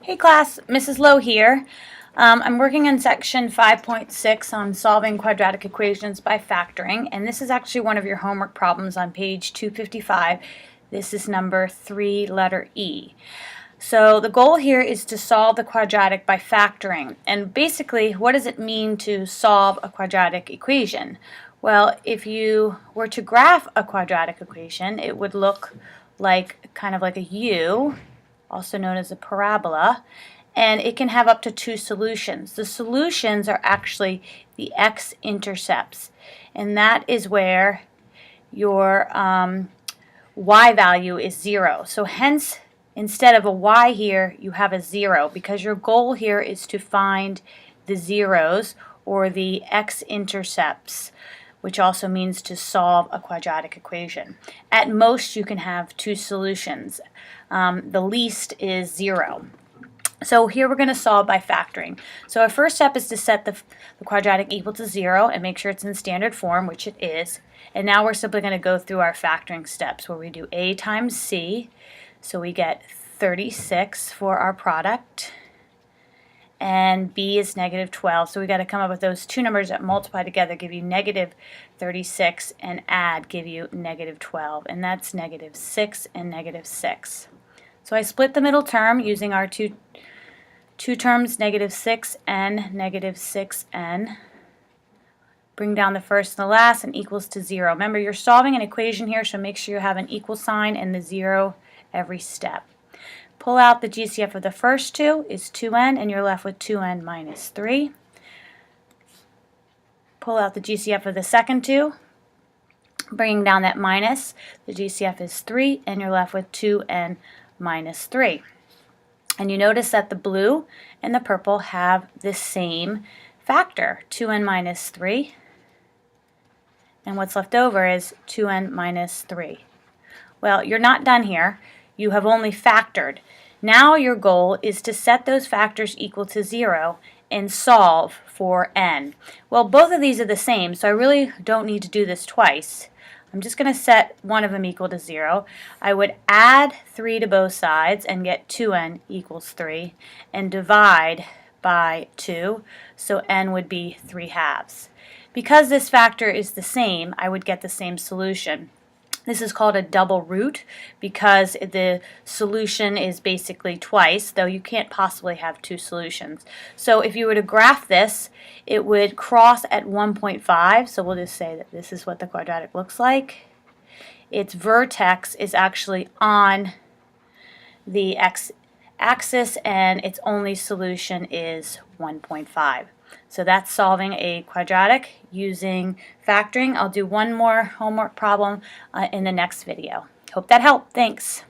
Hey class, Mrs. Lowe here. I'm working in section 5.6 on solving quadratic equations by factoring, and this is actually one of your homework problems on page 255. This is number 3, letter E. So the goal here is to solve the quadratic by factoring, and basically what does it mean to solve a quadratic equation? Well, if you were to graph a quadratic equation, it would look like kind of like a U, also known as a parabola, and it can have up to two solutions. The solutions are actually the x-intercepts, and that is where your y value is 0. So hence, instead of a y here, you have a 0, because your goal here is to find the zeros, or the x-intercepts, which also means to solve a quadratic equation. At most, you can have two solutions. The least is 0. So here we're going to solve by factoring. So our first step is to set the quadratic equal to 0 and make sure it's in standard form, which it is. And now we're simply going to go through our factoring steps where we do a times c. So we get 36 for our product. And b is negative 12. So we got to come up with those two numbers that multiply together, give you negative 36, and add, give you negative 12. And that's negative 6 and negative 6. So I split the middle term using our two terms, negative 6n, negative 6n. Bring down the first and the last, and equals to 0. Remember, you're solving an equation here, so make sure you have an equal sign and the 0 every step. Pull out the GCF of the first two is 2n, and you're left with 2n minus 3. Pull out the GCF of the second two, bringing down that minus. The GCF is 3, and you're left with 2n minus 3. And you notice that the blue and the purple have the same factor, 2n minus 3. And what's left over is 2n minus 3. Well, you're not done here. You have only factored. Now your goal is to set those factors equal to 0 and solve for n. Well, both of these are the same, so I really don't need to do this twice. I'm just going to set one of them equal to 0. I would add 3 to both sides and get 2n equals 3 and divide by 2, so n would be 3/2. Because this factor is the same, I would get the same solution. This is called a double root because the solution is basically twice, though you can't possibly have two solutions. So if you were to graph this, it would cross at 1.5, so we'll just say that this is what the quadratic looks like. Its vertex is actually on the x-axis, and its only solution is 1.5. So that's solving a quadratic using factoring. I'll do one more homework problem in the next video. Hope that helped. Thanks.